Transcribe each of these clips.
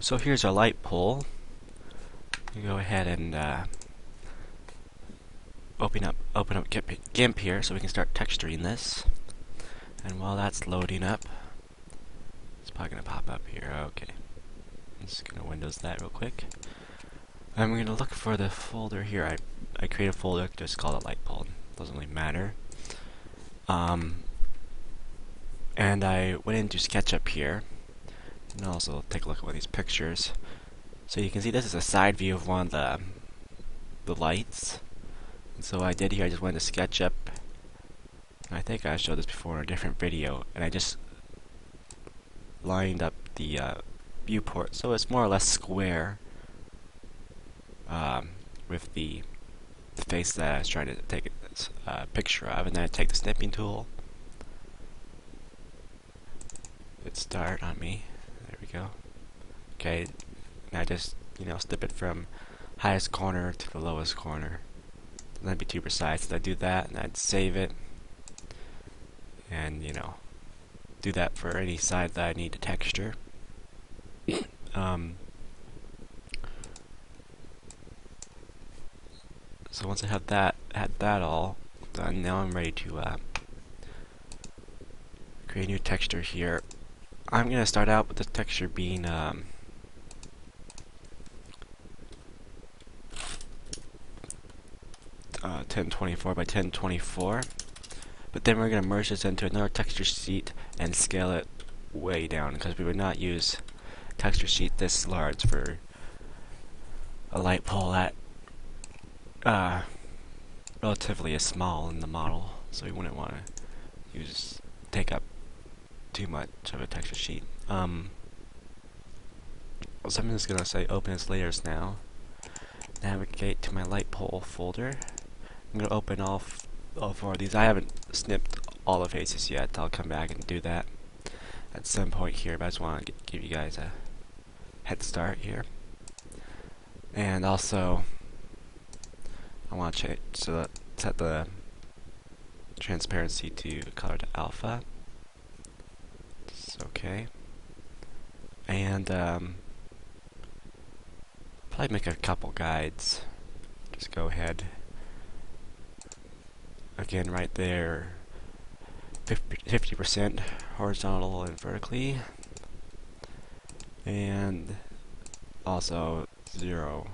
So here's our light pole. You go ahead and open up GIMP here so we can start texturing this. And while that's loading up, it's probably gonna pop up here. Okay, I'm just gonna Windows that real quick. I'm gonna look for the folder here. I create a folder, just call it light pole. Doesn't really matter. And I went into SketchUp here, and also take a look at one of these pictures. So you can see this is a side view of one of the lights. And so what I did here, I just went to SketchUp. I think I showed this before in a different video, and I just lined up the viewport so it's more or less square with the face that I was trying to take a picture of, and then I take the snipping tool. Hit start on me. There we go. Okay, and I just snip it from highest corner to the lowest corner. That'd be too precise. So I'd do that, and I'd save it, and do that for any side that I need to texture. So once I have that all done, now I'm ready to create a new texture here. I'm gonna start out with the texture being 1024 by 1024, but then we're gonna merge this into another texture sheet and scale it way down, because we would not use texture sheet this large for a light pole that relatively is small in the model, so we wouldn't want to take up too much of a texture sheet. So I'm just gonna say open as layers now. Navigate to my light pole folder. I'm gonna open all four of these. I haven't snipped all the faces yet. I'll come back and do that at some point here, but I just want to give you guys a head start here. And also, I want to set the transparency to color to alpha. It's okay. And probably make a couple guides. Just go ahead. Again, right there, 50% horizontal and vertically, and also 0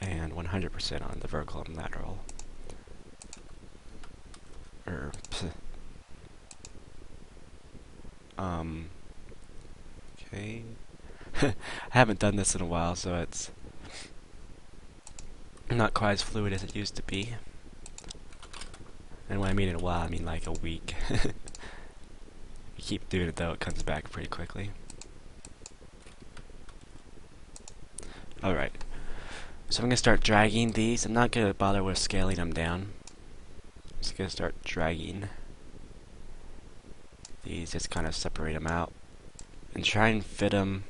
and 100% on the vertical and lateral. Okay. I haven't done this in a while, so it's not quite as fluid as it used to be. And when I mean in a while, I mean like a week. If you keep doing it though, it comes back pretty quickly. Alright, so I'm going to start dragging these. I'm not going to bother with scaling them down. I'm just going to start dragging these, just kind of separate them out and try and fit them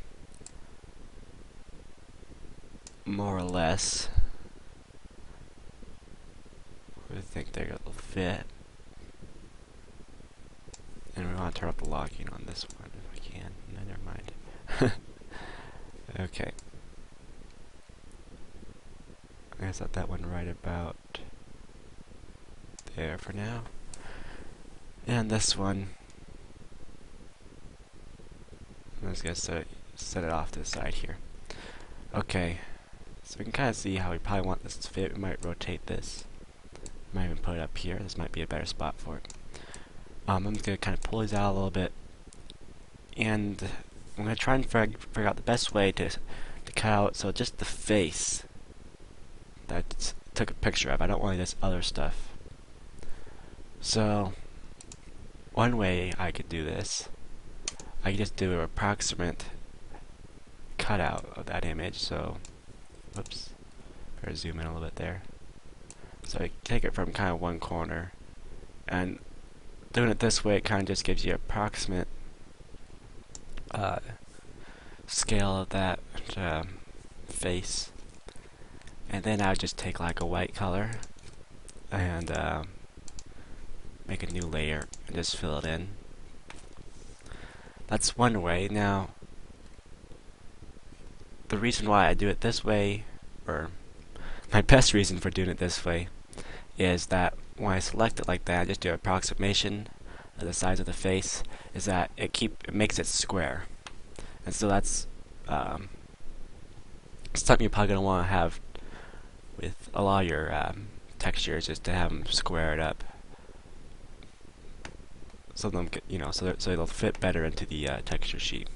more or less. I think they're gonna fit, and we want to turn up the locking on this one if I can. No, never mind. Okay, I set that one right about there for now, and this one I'm just gonna set it off to the side here. Okay, so we can kind of see how we probably want this to fit. We might rotate this. Might even put it up here. This might be a better spot for it. I'm just going to kind of pull these out a little bit, and I'm going to try and figure out the best way to cut out so just the face that I took a picture of. I don't want this other stuff. So one way I could do this, I could just do an approximate cutout of that image. So, whoops, better zoom in a little bit there. So I take it from kind of one corner, and doing it this way, it kind of just gives you an approximate scale of that face. And then I would just take like a white color and make a new layer and just fill it in. That's one way. Now, the reason why I do it this way, or my best reason for doing it this way, is that when I select it like that, I just do an approximation of the size of the face, is that it makes it square. And so that's something you're probably going to want to have with a lot of your textures, is to have them squared up, so them so they'll fit better into the texture sheet.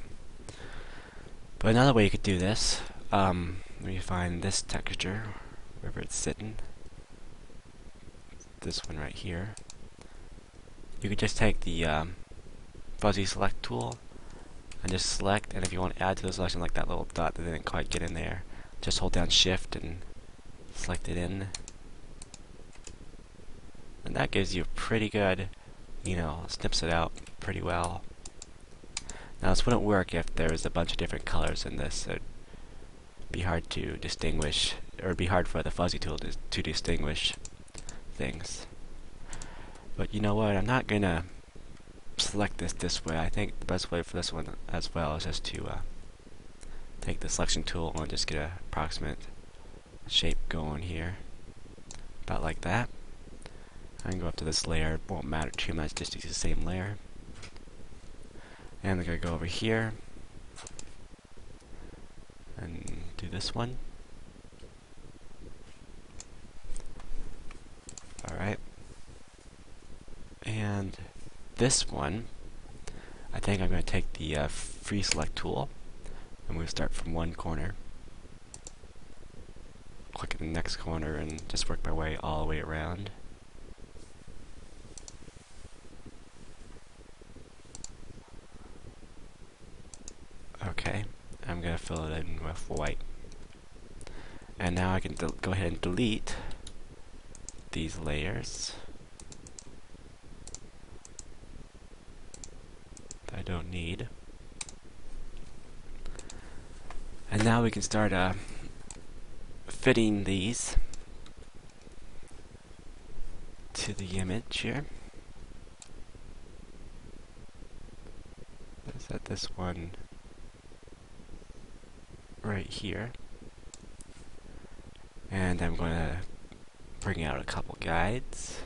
But another way you could do this, let me find this texture, wherever it's sitting. This one right here. You could just take the fuzzy select tool and just select, and if you want to add to the selection, like that little dot that didn't quite get in there, just hold down shift and select it in. And that gives you a pretty good, snips it out pretty well. Now this wouldn't work if there was a bunch of different colors in this. It'd be hard to distinguish, or it'd be hard for the fuzzy tool to distinguish things. But you know what, I'm not gonna select this way. I think the best way for this one as well is just to take the selection tool and just get an approximate shape going here, about like that. I can go up to this layer, it won't matter too much, just use the same layer. And I'm going to go over here and do this one. Alright. And this one, I think I'm going to take the free select tool, and we'll start from one corner. Click in the next corner and just work my way all the way around. Okay, I'm going to fill it in with white. And now I can go ahead and delete these layers that I don't need. And now we can start fitting these to the image here. Let's set this one right here, and I'm going to bring out a couple guides,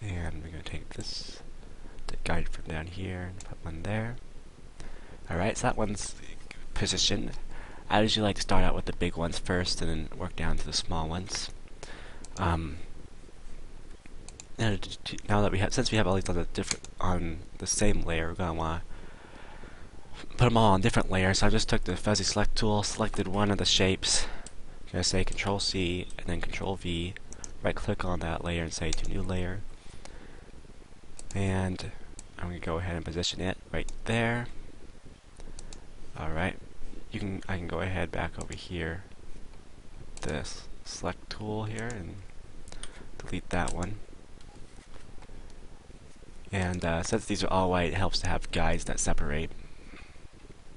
and we're going to take this guide from down here and put one there. Alright, so that one's positioned. I usually like to start out with the big ones first and then work down to the small ones. Now that since we have all these other on the same layer, we're going to want to put them all on different layers. So I just took the fuzzy select tool, selected one of the shapes. I'm going to say Control C and then Control V. Right click on that layer and say to new layer. And I'm going to go ahead and position it right there. Alright. I can go ahead back over here, this select tool here, and delete that one. And since these are all white, it helps to have guides that separate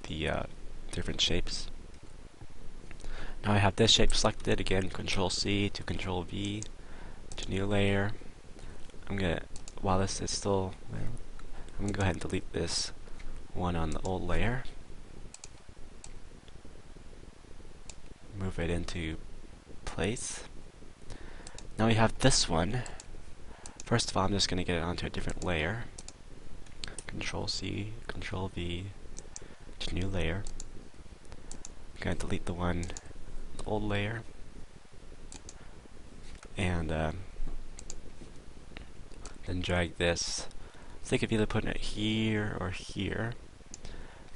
the different shapes. Now I have this shape selected, again Control C to Control V to new layer. While this is still, I'm going to go ahead and delete this one on the old layer. Move it into place. Now we have this one. First of all, I'm just going to get it onto a different layer. Control C, Control V to new layer. I'm going to delete the one, the old layer. And then drag this. Think of either putting it here or here.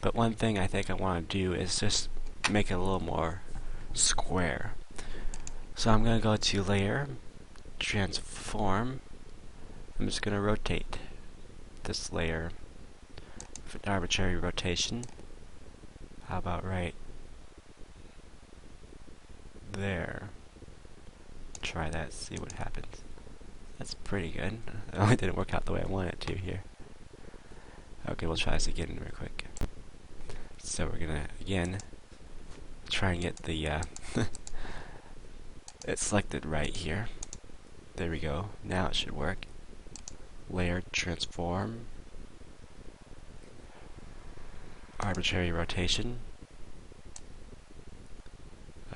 But one thing I think I want to do is just make it a little more square. So I'm going to go to Layer, Transform. I'm just going to rotate this layer with an arbitrary rotation. How about right there? Try that, see what happens. That's pretty good. It only didn't work out the way I wanted it to here. Okay, we'll try this again real quick. So we're gonna, again, try and get the it selected right here. There we go. Now it should work. Layer, transform. arbitrary rotation.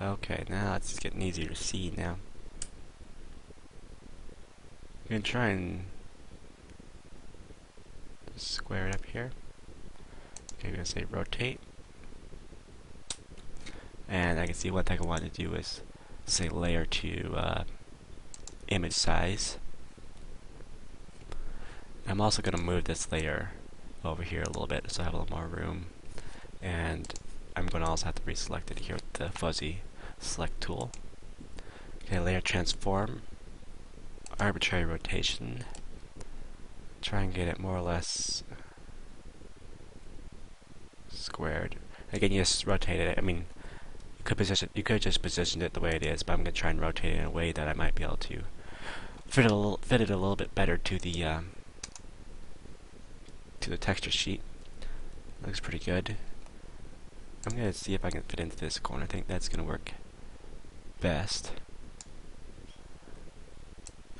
Okay, now it's getting easier to see now. I'm gonna try and square it up here. Okay, we're gonna say rotate. And I can see one thing I want to do is say layer to image size. I'm also going to move this layer over here a little bit so I have a little more room. And I'm going to also have to reselect it here with the fuzzy select tool. Okay, layer transform, arbitrary rotation. Try and get it more or less squared. Again, you just rotate it. I mean, you could just position it the way it is, but I'm going to try and rotate it in a way that I might be able to fit it a little bit better to the texture sheet. Looks pretty good. I'm going to see if I can fit into this corner. I think that's going to work best.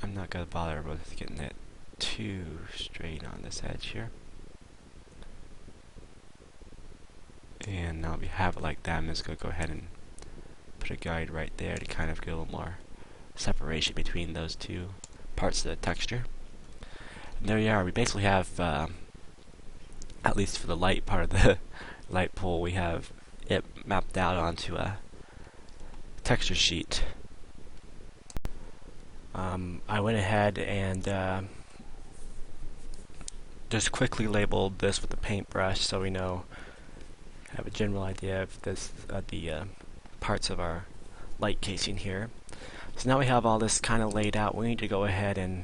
I'm not going to bother with getting it too straight on this edge here. And now we have it like that. I'm just going to go ahead and put a guide right there to kind of get a little more separation between those two parts of the texture. And there we are. We basically have, at least for the light part of the light pool, we have it mapped out onto a texture sheet. I went ahead and just quickly labeled this with a paintbrush so we have a general idea of this, the parts of our light casing here. So now we have all this kind of laid out. We need to go ahead and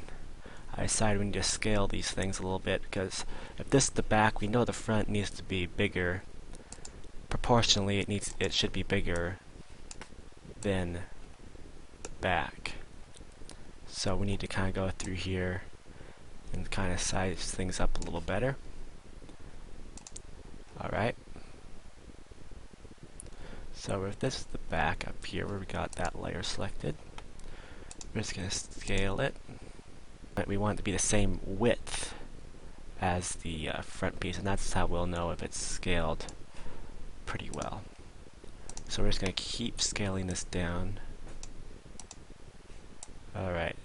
I decided we need to scale these things a little bit, because if this is the back, we know the front needs to be bigger. Proportionally, it should be bigger than the back. So we need to kind of go through here and kind of size things up a little better. Alright. So if this is the back up here where we got that layer selected, we're just going to scale it. But we want it to be the same width as the front piece, and that's how we'll know if it's scaled pretty well. So we're just going to keep scaling this down. Alright.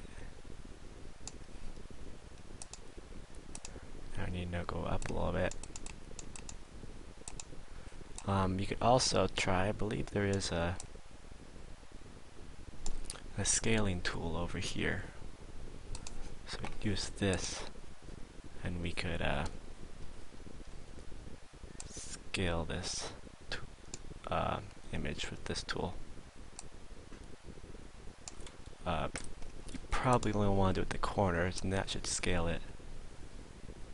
Now I need to go up a little bit. You could also try, I believe there is a scaling tool over here. So we could use this, and we could scale this image with this tool. You probably only want to do it at the corners, and that should scale it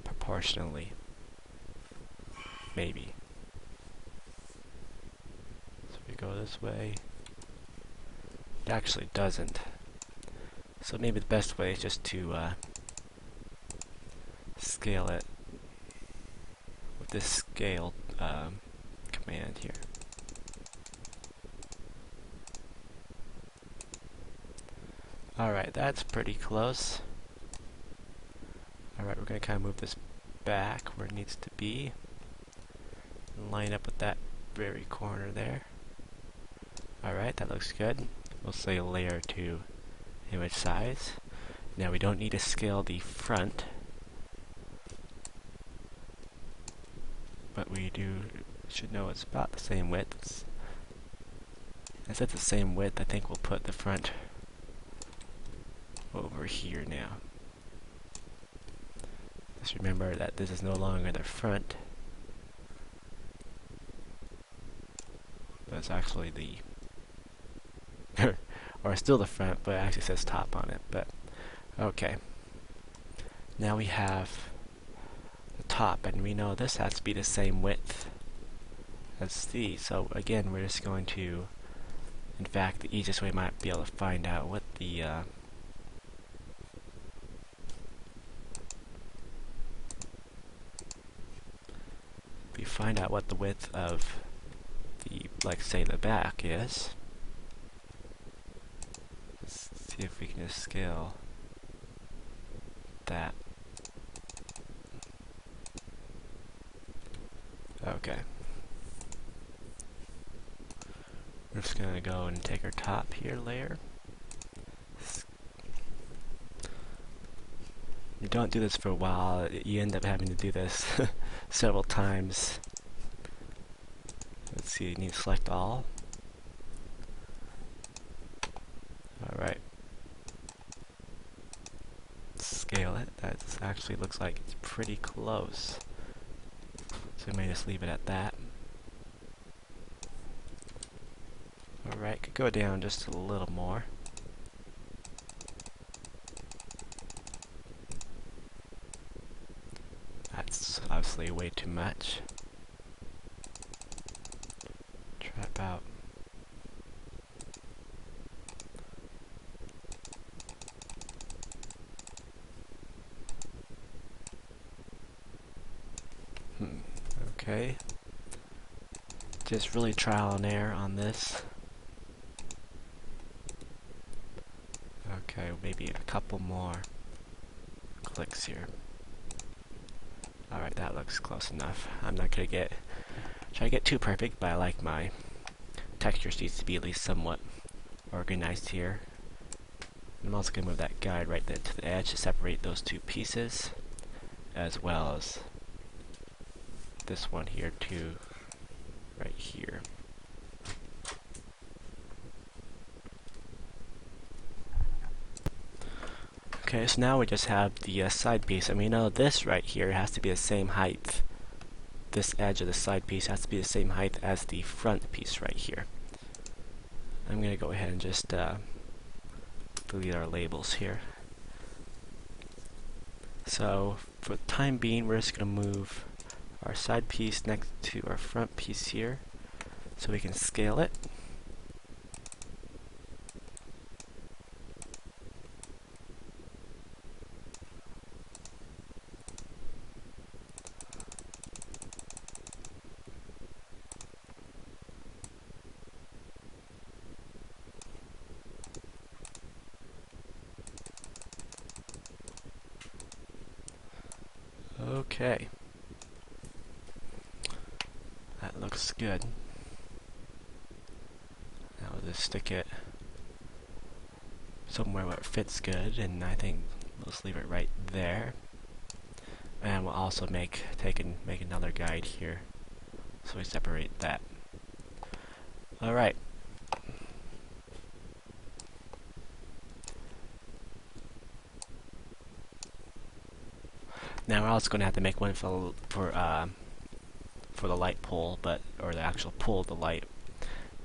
proportionally. Maybe. So we go this way. It actually doesn't. So maybe the best way is just to scale it with this scale command here. Alright, that's pretty close. Alright, we're going to kind of move this back where it needs to be. And line up with that very corner there. Alright, that looks good. We'll say layer to image size. Now we don't need to scale the front, but we should know it's about the same width. As it's the same width, I think we'll put the front over here now. Just remember that this is no longer the front, but it's actually the or still the front, but it actually says top on it. But okay, now we have the top, and we know this has to be the same width as these. So again, we're just going to, in fact, the easiest way might be able to find out what the width of the, like, say, the back is. Let's see if we can just scale that. Okay. We're just gonna go and take our top here layer. You don't do this for a while, you end up having to do this several times. Let's see, you need to select all. Alright. Scale it. That actually looks like it's pretty close. So we may just leave it at that. Alright, could go down just a little more. That's obviously way too much. Try about. Okay. Just really trial and error on this. Okay, maybe a couple more clicks here. Alright, that looks close enough. I'm not gonna try to get too perfect, but I like my texture sheets to be at least somewhat organized here. I'm also gonna move that guide right there to the edge to separate those two pieces, as well as this one here too, right here. Okay, so now we just have the side piece, and we know this right here has to be the same height. This edge of the side piece has to be the same height as the front piece right here. I'm going to go ahead and just delete our labels here. So for the time being, we're just going to move our side piece next to our front piece here so we can scale it. Okay. That looks good. Now we'll just stick it somewhere where it fits good, and I think we'll just leave it right there. And we'll also make another guide here, so we separate that. Alright. Now we're also going to have to make one for the light pole, or the actual pull of the light,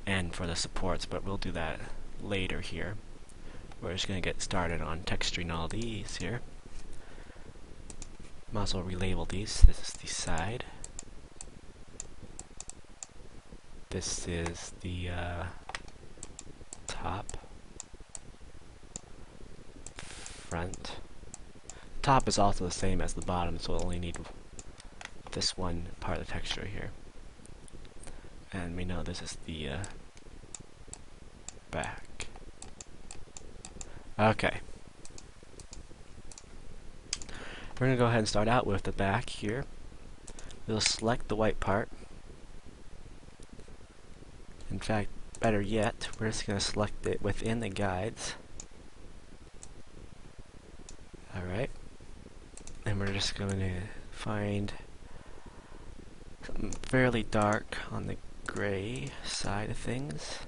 and for the supports, but we'll do that later here. We're just going to get started on texturing all these here. Might as well relabel these. This is the side. This is the top. Front. Top is also the same as the bottom, so we'll only need this one part of the texture here. And we know this is the back. Okay. We're going to go ahead and start out with the back here. We'll select the white part. In fact, better yet, we're just going to select it within the guides. Alright. And we're just going to find something fairly dark on the gray side of things.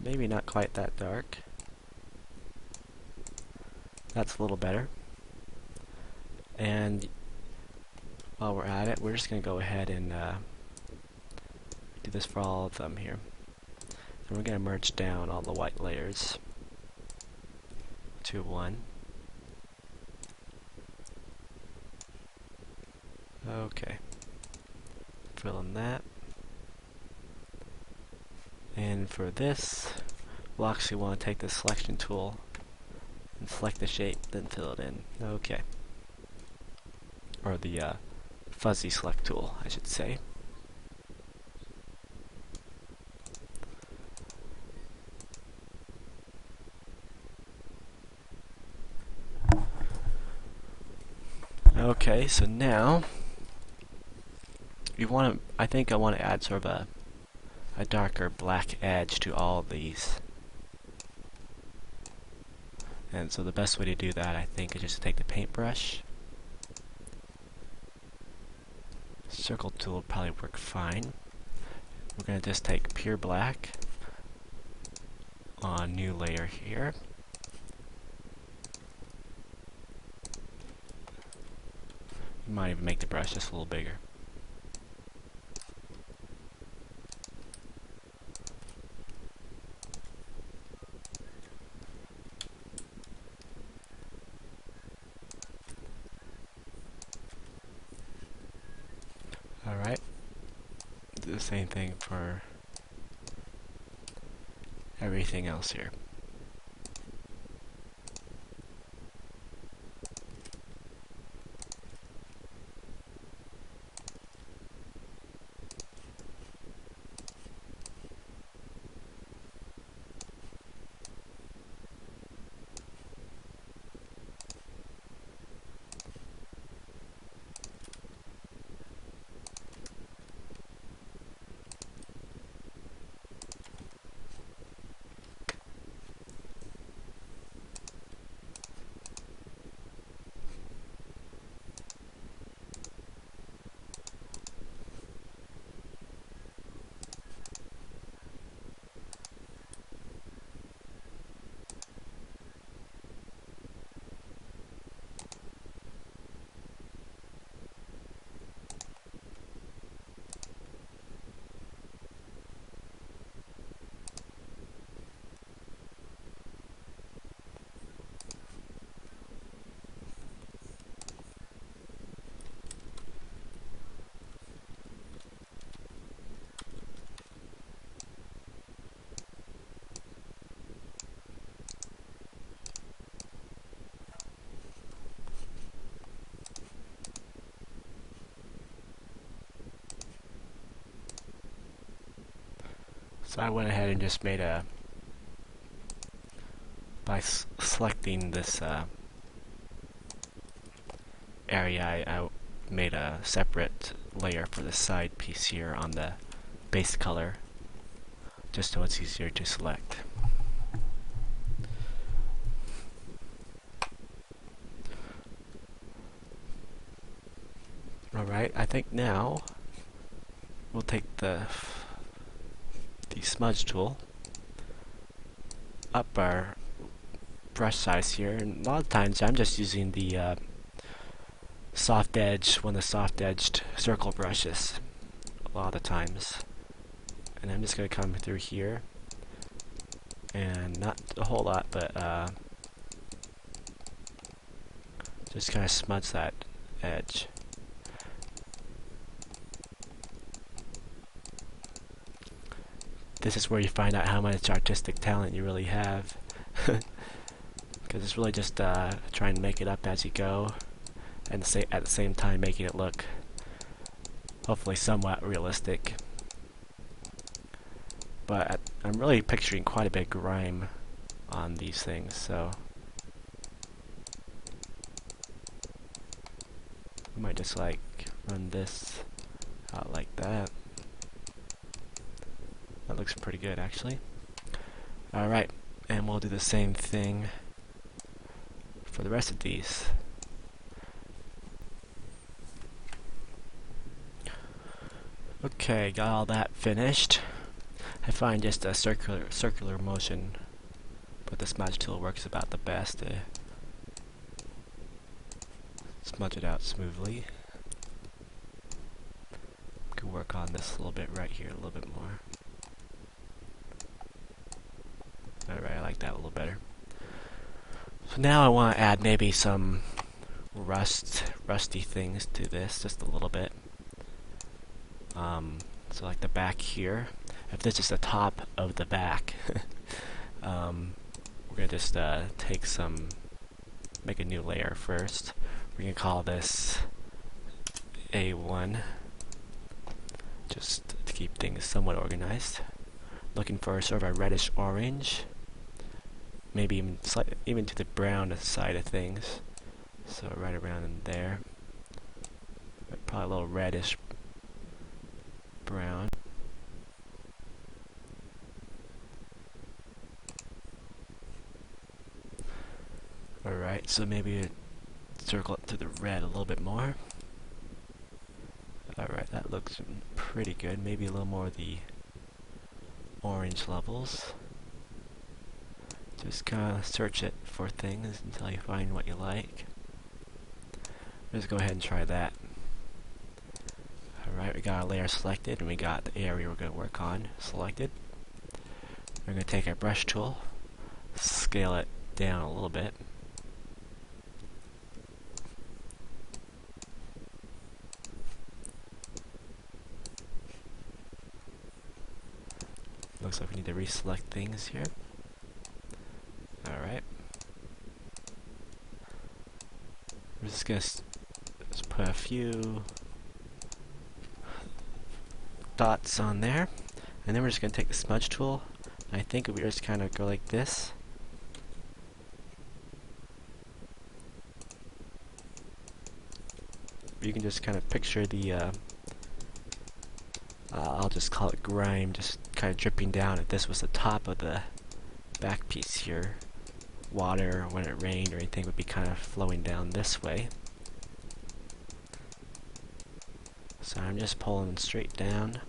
Maybe not quite that dark. That's a little better. And while we're at it, we're just going to go ahead and do this for all of them here. And we're going to merge down all the white layers to one. Okay. Fill in that. And for this, we'll actually want to take the selection tool and select the shape, then fill it in. Okay. Or the fuzzy select tool, I should say. Okay, so now I think I want to add sort of a a darker black edge to all of these. And so the best way to do that, I think, is just to take the paintbrush. Circle tool will probably work fine. We're going to just take pure black on new layer here. You might even make the brush just a little bigger. Alright, do the same thing for everything else here. So I went ahead and just made a, by selecting this area, I made a separate layer for the side piece here on the base color, just so it's easier to select. Alright, I think now we'll take the smudge tool, up our brush size here, and a lot of times I'm just using the soft edge, one of the soft edged circle brushes a lot of the times. And I'm just going to come through here, and not a whole lot, but just kind of smudge that edge. This is where you find out how much artistic talent you really have. Because it's really just trying to make it up as you go, and at the same time making it look hopefully somewhat realistic. But I'm really picturing quite a bit of grime on these things, so I might just like run this out like that. That looks pretty good, actually. Alright, and we'll do the same thing for the rest of these. Okay, got all that finished. I find just a circular motion with the smudge tool works about the best to smudge it out smoothly. Could work on this a little bit right here, a little bit more. Alright, I like that a little better. So now I want to add maybe some rusty things to this, just a little bit. So like the back here, if this is the top of the back, we're gonna just make a new layer first. We're gonna call this A1, just to keep things somewhat organized. Looking for sort of a reddish orange, maybe even to the brown side of things. So right around in there, probably a little reddish brown. So maybe circle it to the red a little bit more. Alright, that looks pretty good. Maybe a little more of the orange levels. Just kind of search it for things until you find what you like. Just go ahead and try that. Alright, we got our layer selected and we got the area we're going to work on selected. We're going to take our brush tool, scale it down a little bit. Looks like we need to reselect things here. Alright. We're just going to put a few dots on there. And then we're just going to take the smudge tool. I think we just kind of go like this. You can just kind of picture the I'll just call it grime, just kind of dripping down. If this was the top of the back piece here, water, when it rained or anything, would be kind of flowing down this way. So I'm just pulling straight down.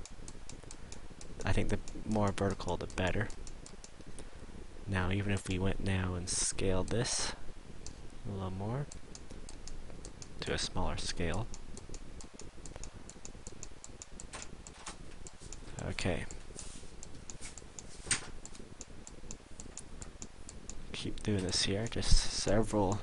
I think the more vertical, the better. Now, even if we went now and scaled this a little more to a smaller scale. Okay. Keep doing this here, just several.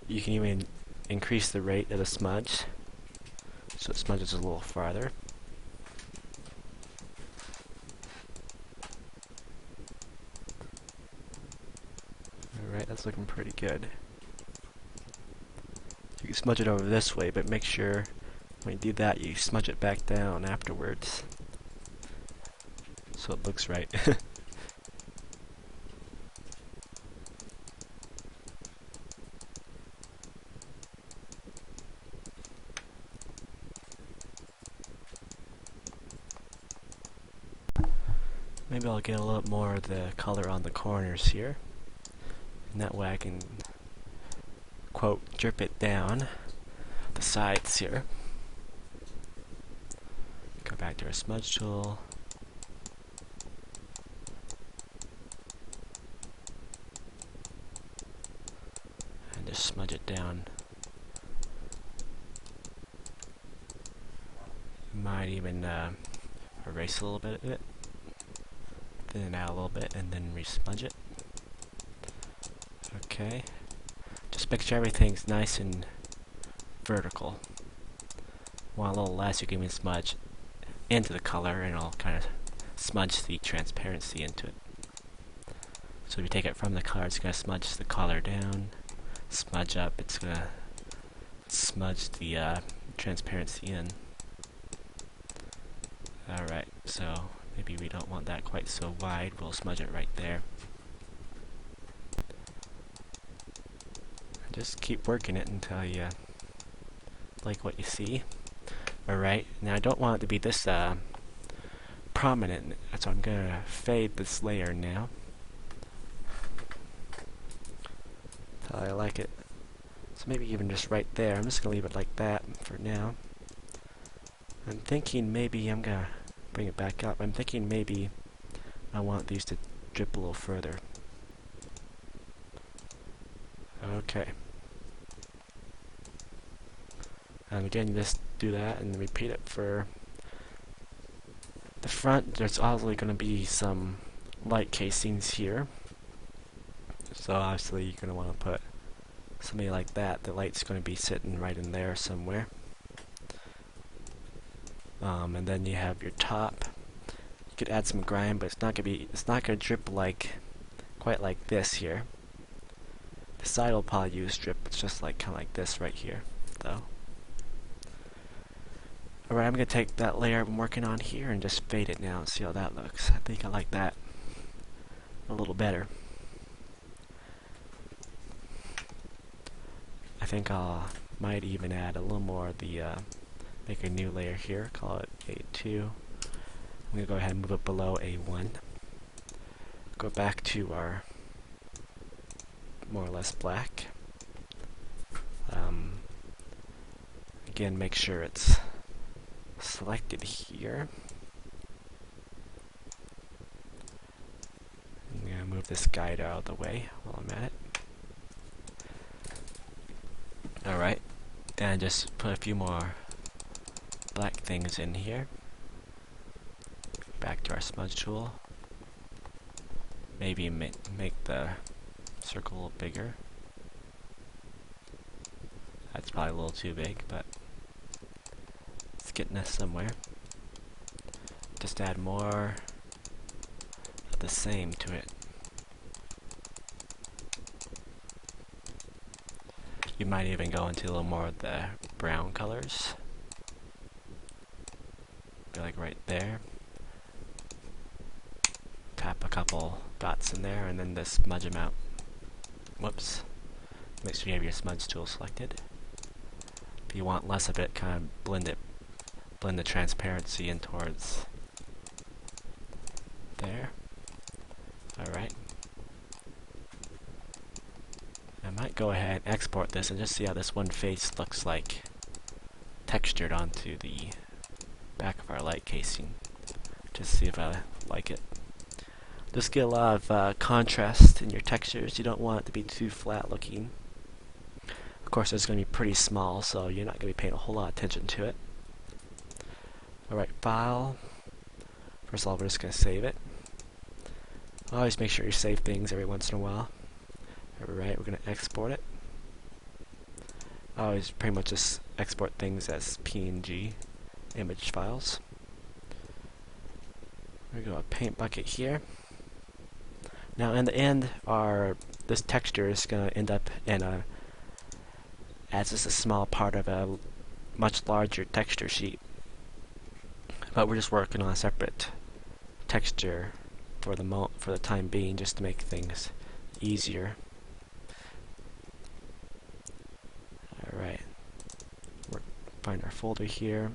You can even increase the rate of the smudge, so it smudges a little farther. Alright, that's looking pretty good. You can smudge it over this way, but make sure when you do that, you smudge it back down afterwards, so it looks right. Maybe I'll get a little more of the color on the corners here, and that way I can, quote, drip it down the sides here. Go back to our smudge tool. And just smudge it down. Might even erase a little bit of it. Thin it out a little bit and then re-smudge it. Okay. Just make sure everything's nice and vertical. Want a little less, you can even smudge into the color and it'll kind of smudge the transparency into it. So if you take it from the color, it's going to smudge the color down. Smudge up, it's going to smudge the transparency in. Alright, so maybe we don't want that quite so wide. We'll smudge it right there. Just keep working it until you like what you see. Alright, now I don't want it to be this prominent, so I'm going to fade this layer now. Until I like it. So maybe even just right there. I'm just going to leave it like that for now. I'm thinking maybe I'm going to bring it back up. I'm thinking maybe I want these to drip a little further. Okay. And again, you just do that and repeat it for the front. There's obviously going to be some light casings here. So obviously you're going to want to put something like that. The light's going to be sitting right in there somewhere. And then you have your top. You could add some grime, but it's not gonna drip like quite like this here. The side will probably use drip. It's just like kind of like this right here, though. Alright, I'm gonna take that layer I'm working on here and just fade it now and see how that looks. I think I like that a little better. I think I might even add a little more of the make a new layer here, call it A2. I'm going to go ahead and move it below A1. Go back to our more or less black. Again, make sure it's selected here. I'm going to move this guide out of the way while I'm at it. Alright, and just put a few more black things in here. Back to our smudge tool. Maybe make the circle a little bigger. That's probably a little too big, but it's getting us somewhere. Just add more of the same to it. You might even go into a little more of the brown colors. Go like right there. Tap a couple dots in there and then just smudge them out. Whoops. Make sure you have your smudge tool selected. If you want less of it, kind of blend the transparency in towards there. Alright. I might go ahead and export this and just see how this one face looks like textured onto the back of our light casing. Just see if I like it. Just get a lot of contrast in your textures. You don't want it to be too flat looking. Of course, it's going to be pretty small, so you're not going to be paying a whole lot of attention to it. Alright, file. First of all, we're just going to save it. Always make sure you save things every once in a while. Alright, we're going to export it. I always pretty much just export things as PNG image files. We're going to go a paint bucket here. Now in the end, this texture is going to end up in as just a small part of a much larger texture sheet. But we're just working on a separate texture for the time being, just to make things easier. Alright, we'll find our folder here.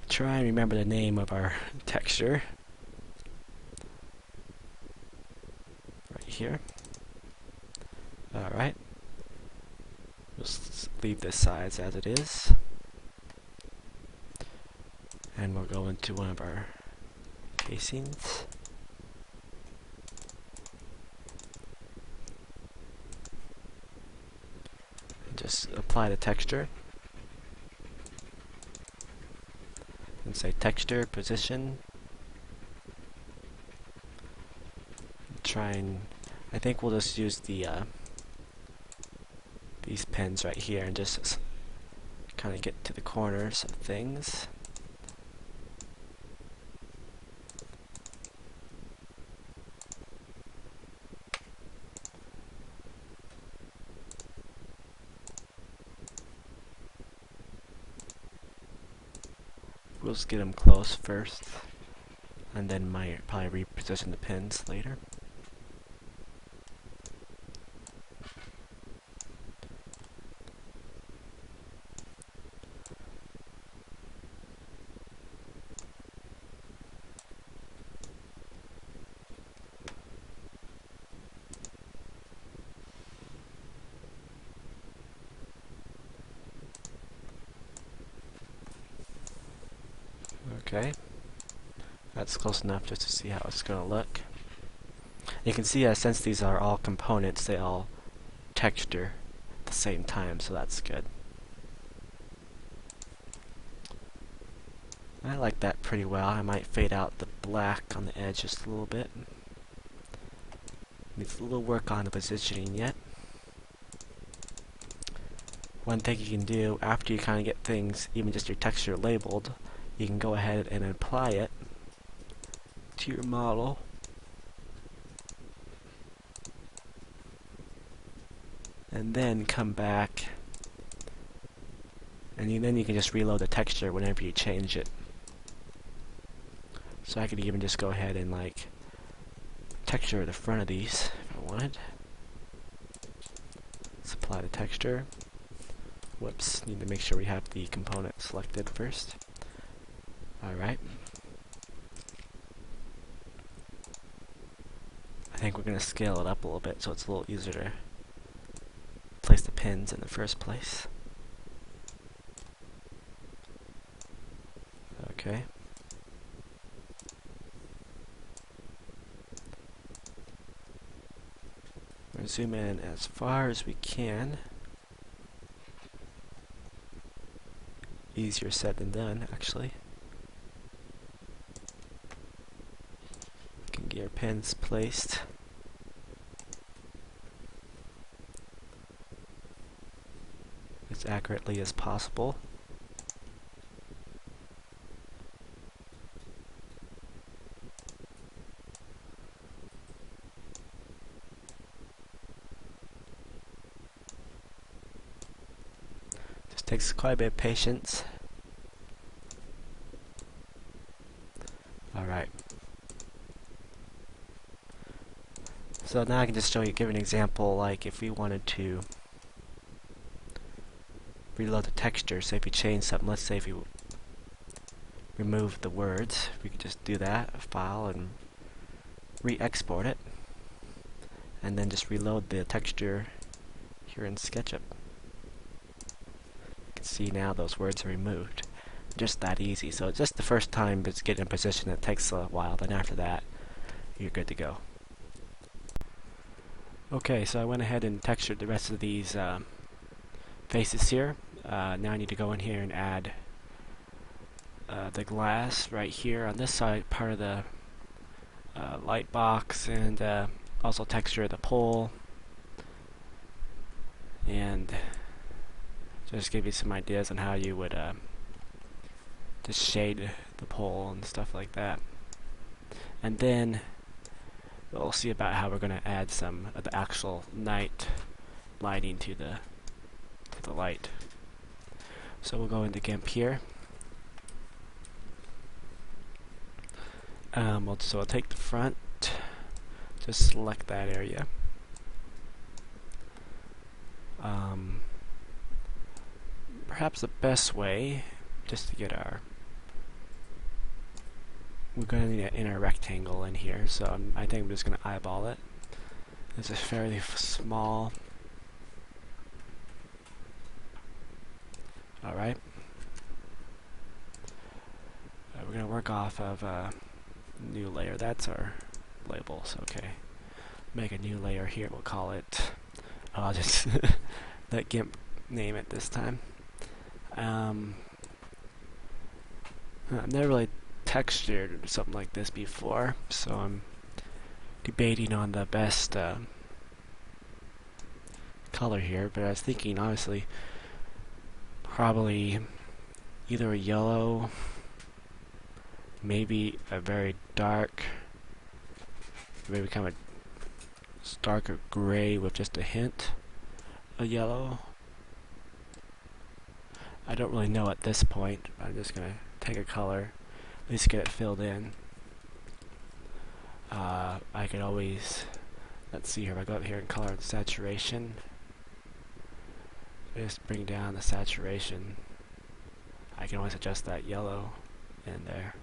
Try and remember the name of our texture. Right here. Alright. Just leave this size as it is. And we'll go into one of our casings. And just apply the texture. And say texture, position. Try and, I think we'll just use the these pens right here and just kind of get to the corners of things. We'll just get them close first, and then might probably reposition the pins later. Okay, that's close enough just to see how it's going to look. You can see since these are all components, they all texture at the same time, so that's good. I like that pretty well. I might fade out the black on the edge just a little bit. Needs a little work on the positioning yet. One thing you can do after you kind of get things, even just your texture labeled, you can go ahead and apply it to your model. And then come back, and then you can just reload the texture whenever you change it. So I could even just go ahead and like texture the front of these if I wanted. Let's apply the texture. Whoops, need to make sure we have the component selected first. Alright. I think we're going to scale it up a little bit so it's a little easier to place the pins in the first place. Okay. We're going to zoom in as far as we can. Easier said than done, actually. Can get your pins placed. As accurately as possible. Just takes quite a bit of patience. Alright. So now I can just give an example, like if we wanted to reload the texture. So if you change something, let's say if you remove the words, we could just do that, file, and re-export it, and then just reload the texture here in SketchUp. You can see now those words are removed. Just that easy. So just the first time it's getting in position, it takes a while, then after that you're good to go. Okay, so I went ahead and textured the rest of these faces here. Now I need to go in here and add the glass right here on this side, part of the light box, and also texture the pole, and just give you some ideas on how you would just shade the pole and stuff like that. And then we'll see about how we're going to add some of the actual night lighting to the light. So we'll go into GIMP here. So I'll take the front, just select that area. Perhaps the best way, just to get we're going to need an inner rectangle in here, so I think I'm just going to eyeball it. It's just fairly small. Alright. We're going to work off of a new layer. That's our labels. Okay. Make a new layer here. We'll call it... I'll just let GIMP name it this time. I've never really textured something like this before, so I'm debating on the best color here, but I was thinking, honestly, probably either a yellow, maybe a very dark, maybe kind of darker gray with just a hint of yellow. I don't really know at this point. I'm just going to take a color, at least get it filled in. I could always, let's see here, if I go up here and color and saturation, just bring down the saturation. I can always adjust that yellow in there.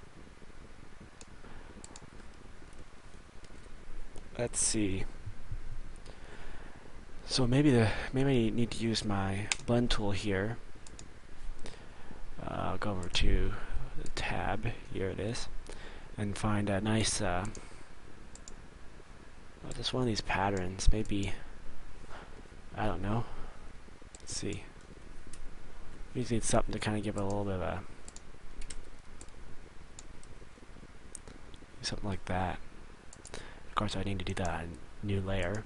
Let's see. So maybe I need to use my blend tool here. I'll go over to the tab, here it is, and find a nice just one of these patterns, maybe, I don't know. Let's see. We just need something to kind of give it a little bit of a, something like that. Of course I need to do that in new layer.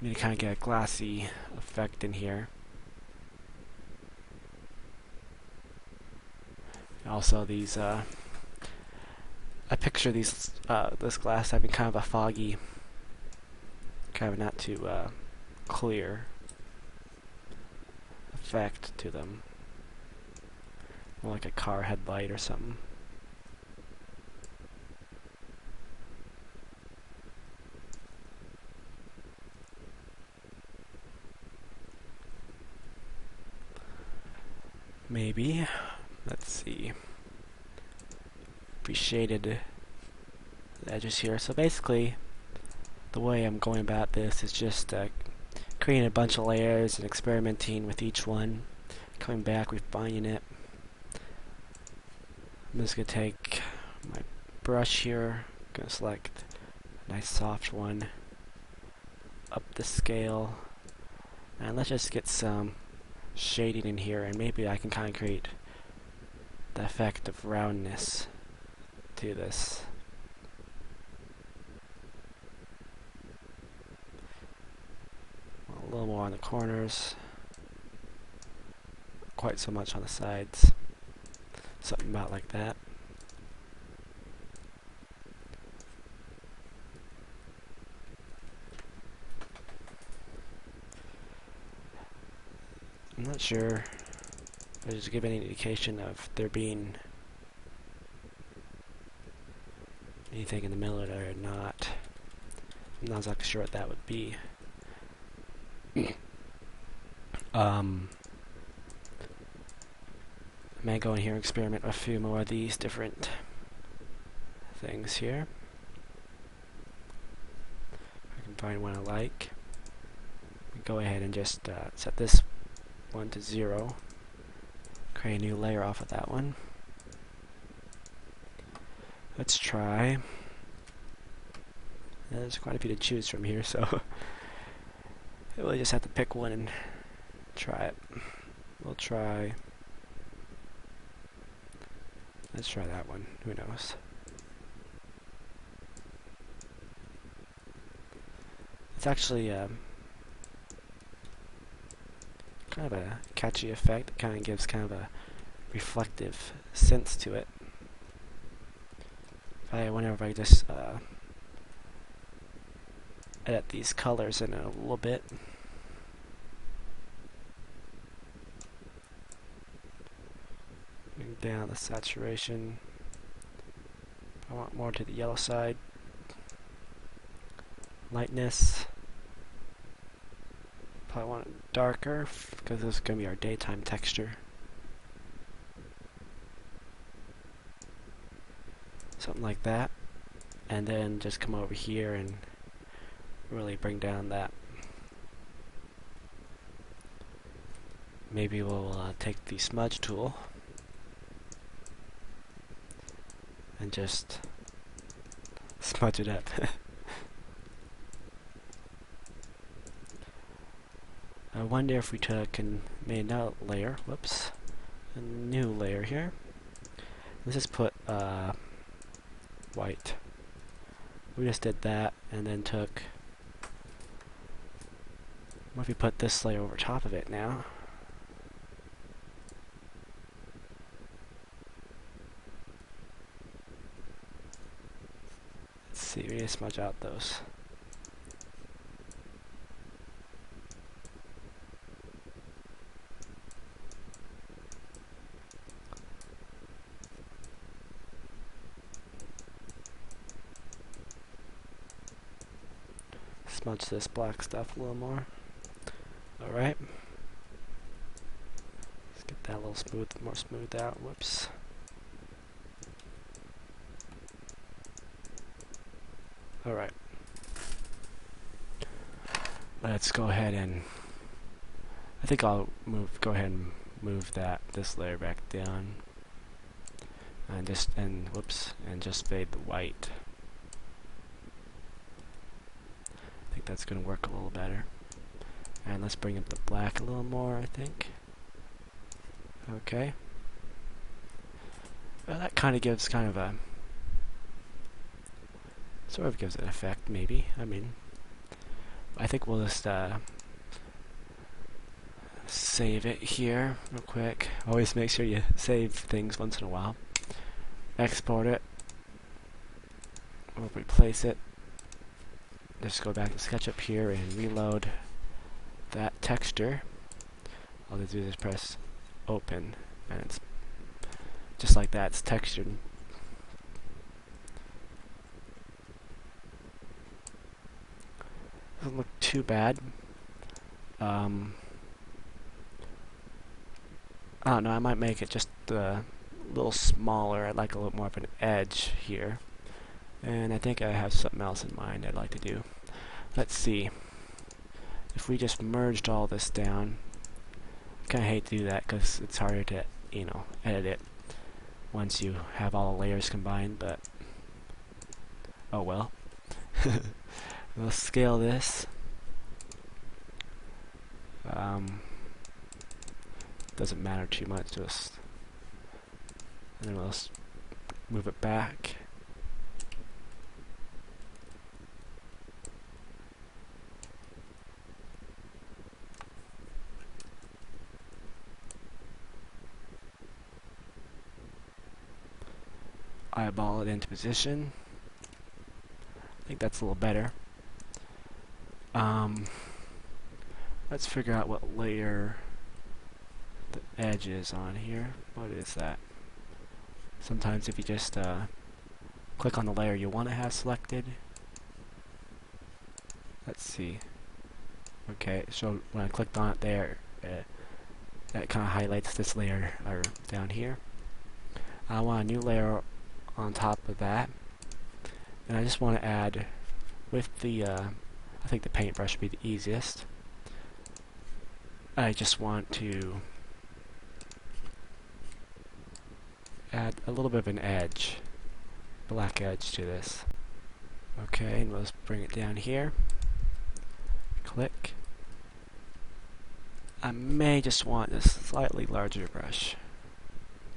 Need to kind of get a glassy effect in here. Also these, I picture these, this glass having kind of a foggy, kind of not too clear effect to them. More like a car headlight or something. maybe. Let's see. We shaded the edges here. So basically, the way I'm going about this is just creating a bunch of layers and experimenting with each one. Coming back, refining it. I'm just going to take my brush here. I'm going to select a nice soft one. Up the scale. And let's just get some shading in here, and maybe I can kind of create the effect of roundness to this. A little more on the corners, quite so much on the sides. Something about like that. I'm not sure if I just give any indication of there being anything in the middle of there or not. I'm not exactly sure what that would be. I may go in here and experiment with a few more of these different things here. If I can find one I like. Go ahead and just set this one to 0. Create a new layer off of that one. Let's try. There's quite a few to choose from here, so we'll just have to pick one and try it. We'll try. Let's try that one. Who knows? It's actually kind of a catchy effect. It kind of gives kind of a reflective sense to it. I wonder if I just edit these colors in a little bit. Bring down the saturation. I want more to the yellow side. Lightness. Probably want it darker because this is going to be our daytime texture. Something like that. And then just come over here and really bring down that. Maybe we'll take the smudge tool and just smudge it up. I wonder if we took and made another layer, whoops, a new layer here. Let's just put white. We just did that and then took, what if we put this layer over top of it now? Let's see, we need to smudge out those. Smudge this black stuff a little more. Alright. Let's get that a little more smoothed out. Whoops. Alright. Let's go ahead and I think I'll go ahead and move this layer back down. And just fade the white. I think that's going to work a little better. And let's bring up the black a little more, I think. Okay. Well, that kind of gives kind of a sort of gives an effect, maybe. I mean, I think we'll just save it here real quick. Always make sure you save things once in a while. Export it. We'll replace it. Just go back to SketchUp here and reload that texture. All I do is press open, and it's just like that. It's textured. Doesn't look too bad. I don't know, I might make it just a little smaller. I'd like a little more of an edge here. And I think I have something else in mind I'd like to do. Let's see. If we just merged all this down, I kind of hate to do that because it's harder to, edit it once you have all the layers combined, but oh well. We'll scale this. Doesn't matter too much, just, and then we'll move it back. Eyeball it into position. I think that's a little better. Let's figure out what layer the edge is on here. What is that? Sometimes if you just click on the layer you want to have selected. Let's see. Okay, so when I clicked on it there, that kind of highlights this layer down here. I want a new layer on top of that, and I just want to add with the I think the paintbrush would be the easiest. I just want to add a little bit of an edge, black edge to this. Okay, and let's bring it down here. Click. I may just want a slightly larger brush.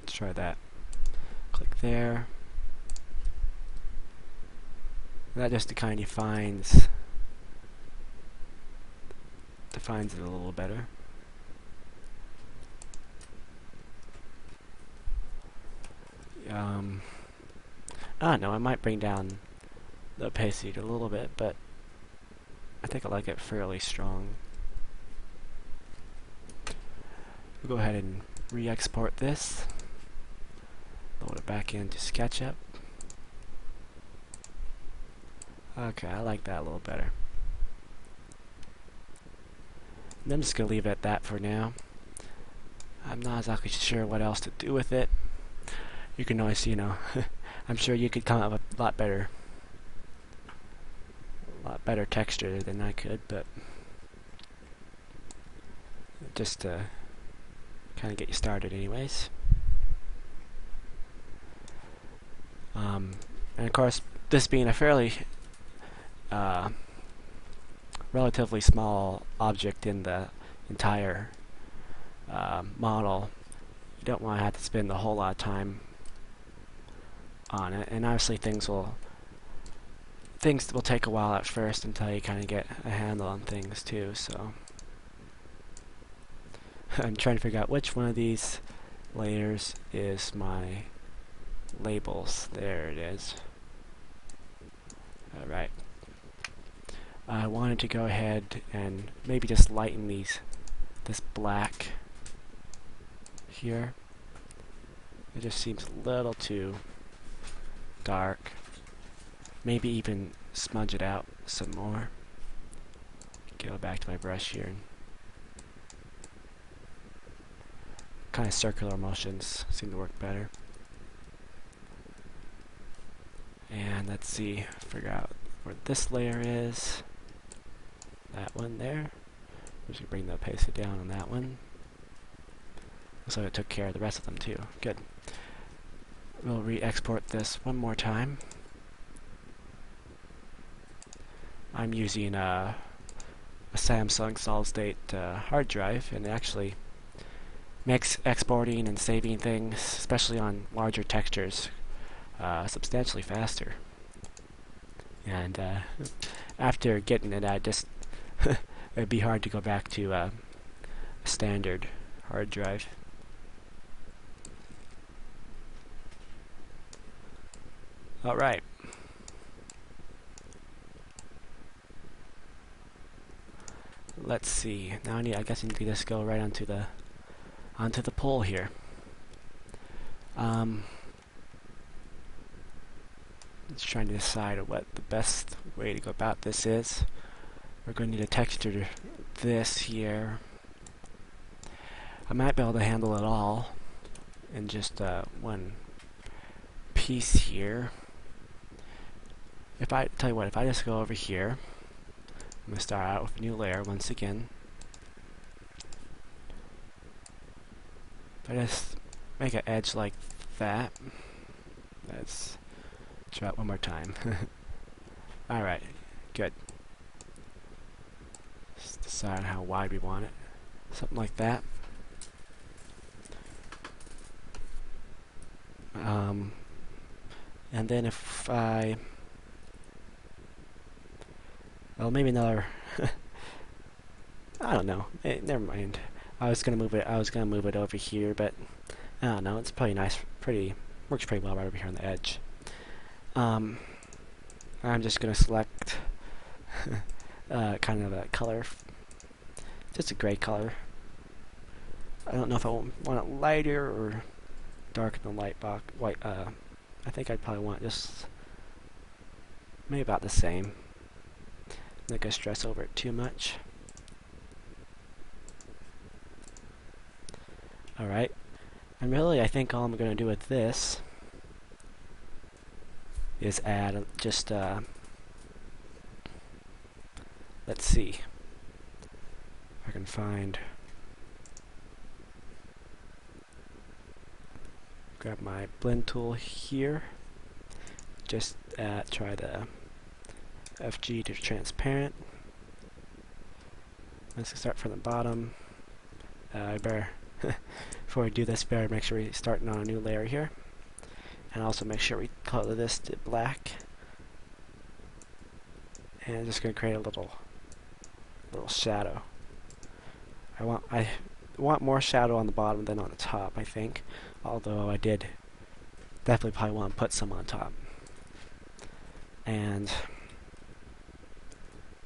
Let's try that. Click there. That just kind of defines it a little better. I don't know, I might bring down the opacity a little bit, but I think I like it fairly strong. We'll go ahead and re-export this. Load it back into SketchUp. Okay, I like that a little better. And I'm just going to leave it at that for now. I'm not exactly sure what else to do with it. You can always, I'm sure you could come up with a lot better texture than I could, but just to kind of get you started anyways. And of course, this being a fairly relatively small object in the entire model, you don't want to have to spend a whole lot of time on it, and obviously things will take a while at first until you kind of get a handle on things too. So I'm trying to figure out which one of these layers is my labels. There it is. Alright. I wanted to go ahead and maybe just lighten this black here. It just seems a little too dark. Maybe even smudge it out some more. Go back to my brush here. Kind of circular motions seem to work better. And let's see, figure out where this layer is. That one there. Just bring the opacity down on that one. Looks like it took care of the rest of them too. Good. We'll re-export this one more time. I'm using a Samsung solid-state hard drive, and it actually makes exporting and saving things, especially on larger textures, substantially faster. And after getting it, it'd be hard to go back to a standard hard drive. Alright. Let's see. Now I guess I need to just go right onto the pole here. Just trying to decide what the best way to go about this is. We're going to need a texture this here. I might be able to handle it all in just one piece here. If I tell you what, if I just go over here, I'm gonna start out with a new layer once again. If I just make an edge like that, let's try it one more time. Alright, good. Just decide how wide we want it. Something like that. And then if I... well, maybe another... I don't know. Never mind. I was gonna move it over here, but I don't know. It's probably nice. Works pretty well right over here on the edge. I'm just gonna select kind of a color, just a gray color. I don't know if I want it lighter or darker than light box. White. I think I'd probably want just maybe about the same. I'm not gonna stress over it too much. Alright, and really I think all I'm going to do with this is add just, let's see if I can find, grab my blend tool here, just try the FG to transparent. Let's start from the bottom. I better before we do this, better make sure we're starting on a new layer here, and also make sure we color this to black. And I'm just going to create a little shadow. I want more shadow on the bottom than on the top, I think. Although I did definitely probably want to put some on top. And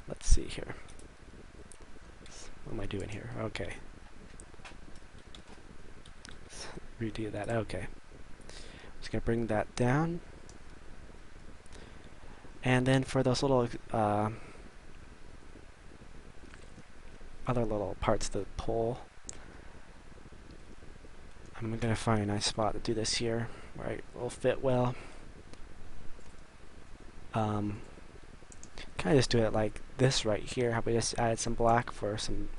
let's see here. What am I doing here? Okay. Redo that. Okay. Just gonna bring that down, and then for those little other little parts of the pole, I'm gonna find a nice spot to do this here where it will fit well. Kind of just do it like this right here. How we just added some black for some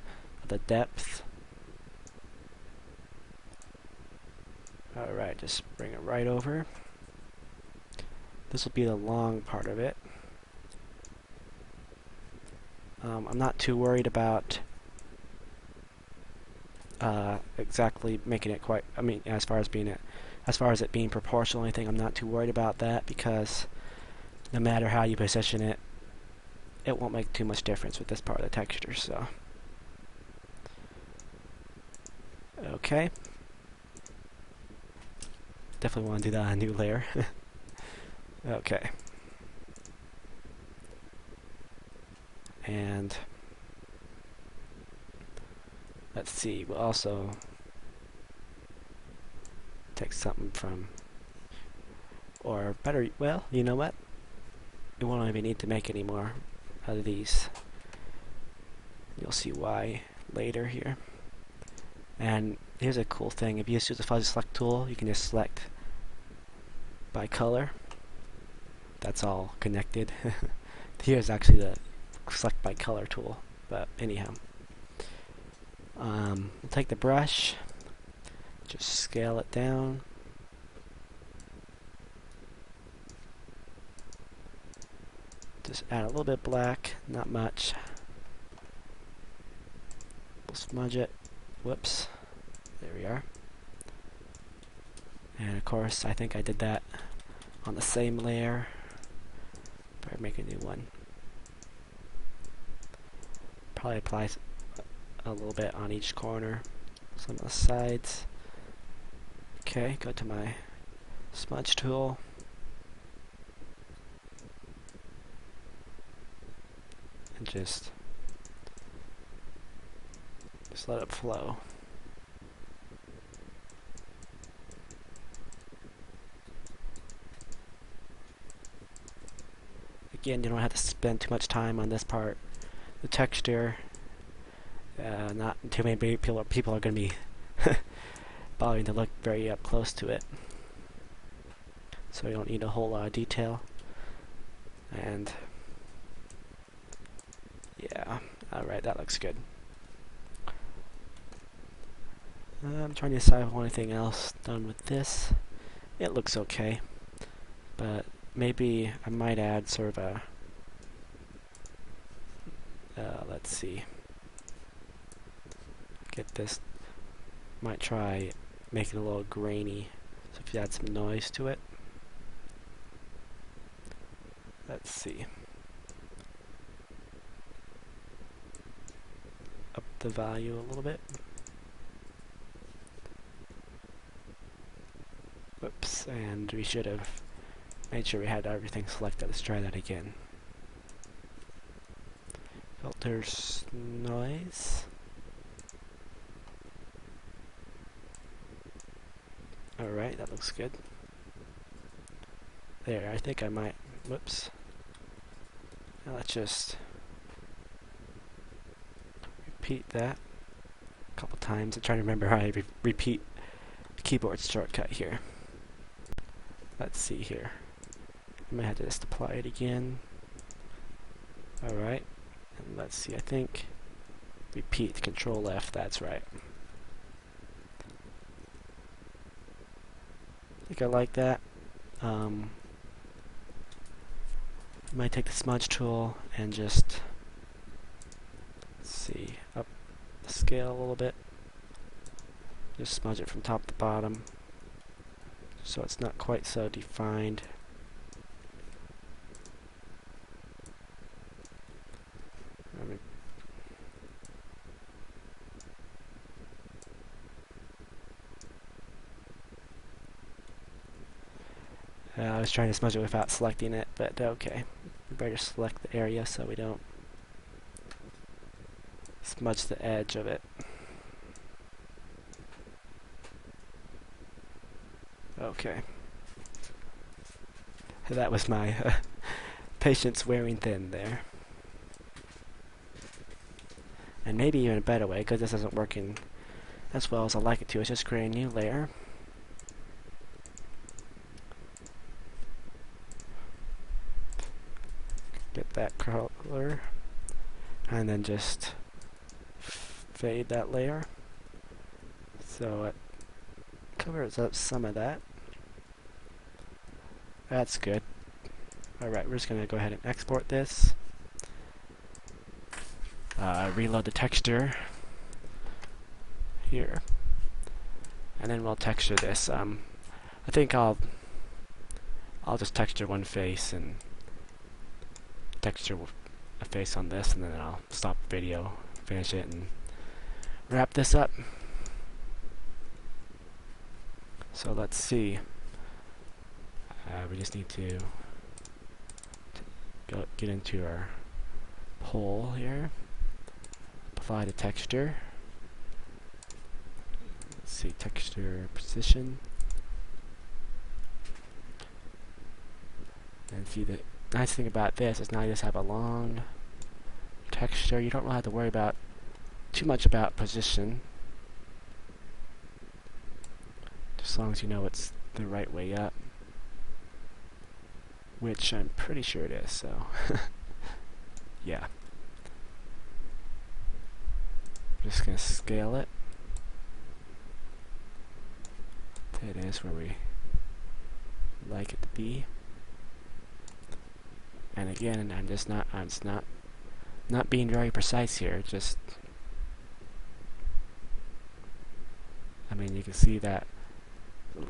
of the depth. Alright, just bring it right over. This will be the long part of it. I'm not too worried about exactly making it quite, I mean, as far as it being proportional or anything, I'm not too worried about that, because no matter how you position it, it won't make too much difference with this part of the texture, so. Okay. Definitely want to do that on a new layer. Okay. And let's see, we'll also take something from, or better, well, you know what? We won't even need to make any more out of these. You'll see why later here. And here's a cool thing. If you just use the fuzzy select tool, you can just select by color. That's all connected. Here's actually the select by color tool, but anyhow. We'll take the brush, just scale it down. Just add a little bit black, not much. We'll smudge it. Whoops. There we are. And of course, I think I did that on the same layer. Better make a new one. Probably apply a little bit on each corner, some of the sides. Okay, go to my smudge tool. And just let it flow. Again, you don't have to spend too much time on this part. The texture, not too many people are going to be Probably to look very up close to it. So you don't need a whole lot of detail. And yeah, alright, that looks good. I'm trying to decide if I want anything else done with this. It looks okay, but maybe I might add sort of a, let's see, get this, might try make it a little grainy, so if you add some noise to it. Let's see. Up the value a little bit. Whoops, and we should have made sure we had everything selected. Let's try that again. Filters, noise. Alright, that looks good. There, I think I might, whoops. Now let's just repeat that a couple times. I'm trying to remember how I repeat the keyboard shortcut here. Let's see here. I might have to just apply it again. Alright, and let's see, I think repeat, Control F, that's right. I think I like that. I might take the smudge tool and just, let's see, up the scale a little bit. Just smudge it from top to bottom, so it's not quite so defined. I was trying to smudge it without selecting it, but okay. We better select the area so we don't smudge the edge of it. Okay. That was my patience wearing thin there. And maybe even a better way, because this isn't working as well as I'd like it to, is just create a new layer. Get that color, and then just fade that layer so it covers up some of that. That's good. Alright, we're just going to go ahead and export this. Reload the texture here, and then we'll texture this. I think I'll just texture one face and texture a face on this, and then I'll stop the video, finish it, and wrap this up. So let's see. We just need to get into our pole here. Apply the texture. Let's see, texture position. And see, the nice thing about this is now you just have a long texture. You don't really have to worry about too much about position, just as long as you know it's the right way up, which I'm pretty sure it is, so yeah. I'm just going to scale it. There it is, where we like it to be. And again, I'm just not being very precise here. Just, I mean, you can see that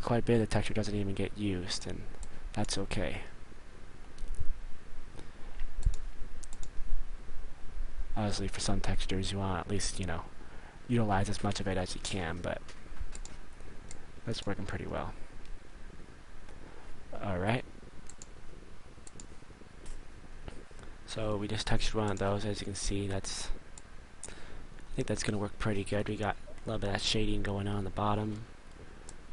quite a bit of the texture doesn't even get used, and that's okay. Obviously, for some textures, you want to at least, you know, utilize as much of it as you can, but that's working pretty well. Alright. So we just textured one of those. As you can see, I think that's going to work pretty good. We got a little bit of that shading going on the bottom,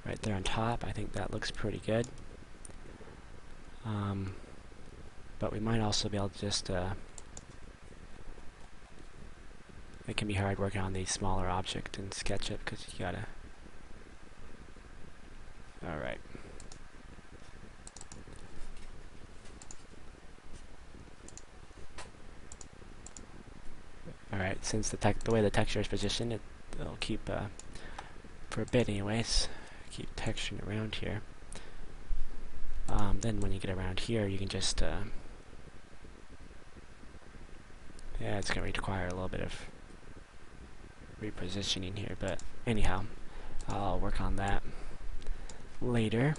right there on top. I think that looks pretty good. But we might also be able to just it can be hard working on these smaller objects in SketchUp because you gotta Alright. Alright, since the way the texture is positioned, it'll keep, for a bit anyways, keep texturing around here. Then when you get around here, you can just, yeah, it's going to require a little bit of repositioning here, but anyhow, I'll work on that later.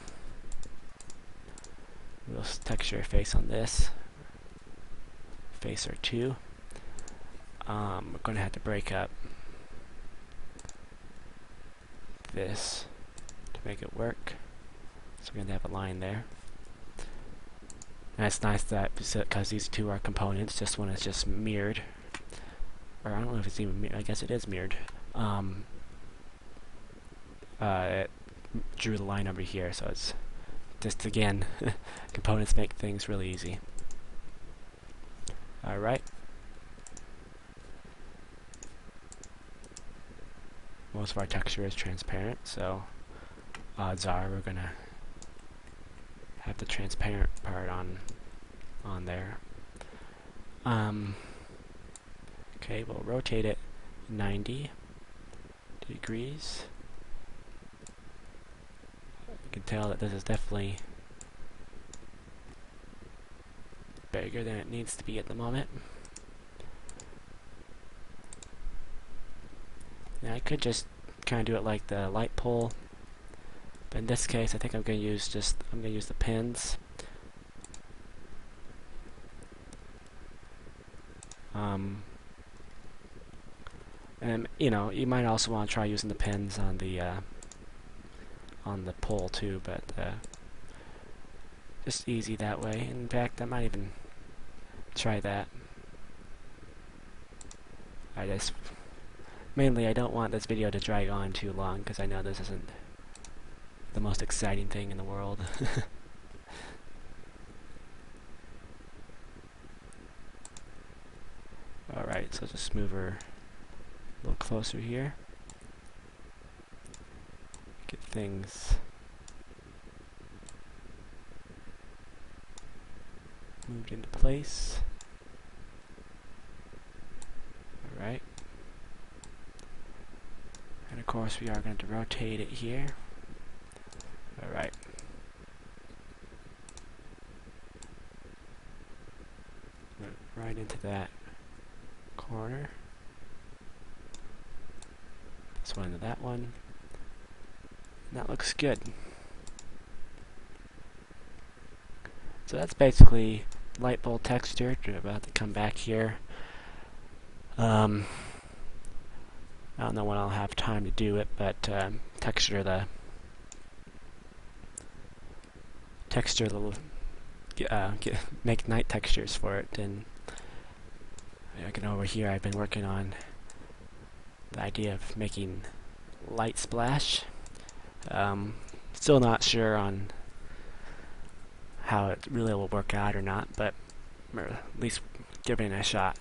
We'll texture a face on this, face or two. We're going to have to break up this to make it work. So we're going to have a line there. And it's nice that because these two are components, this one is just mirrored. Or I don't know if it's even mirrored. I guess it is mirrored. It drew the line over here, so it's just, again, components make things really easy. Alright. Most of our texture is transparent, so odds are we're gonna have the transparent part on there. Okay, we'll rotate it 90 degrees. You can tell that this is definitely bigger than it needs to be at the moment. Now I could just kind of do it like the light pole, but in this case I think I'm going to use the pins. And you know, you might also want to try using the pins on the pole too, but just easy that way. In fact, I might even try that. Mainly I don't want this video to drag on too long, because I know this isn't the most exciting thing in the world. Alright, so just move her a little closer here. Get things moved into place. Alright. And of course we are going to rotate it here. Alright. Right into that corner. This one into that one. And that looks good. So that's basically light bulb texture. We're about to come back here. I don't know when I'll have time to do it, but make night textures for it. And over here I've been working on the idea of making light splash. Still not sure on how it really will work out or not, but at least giving it a shot.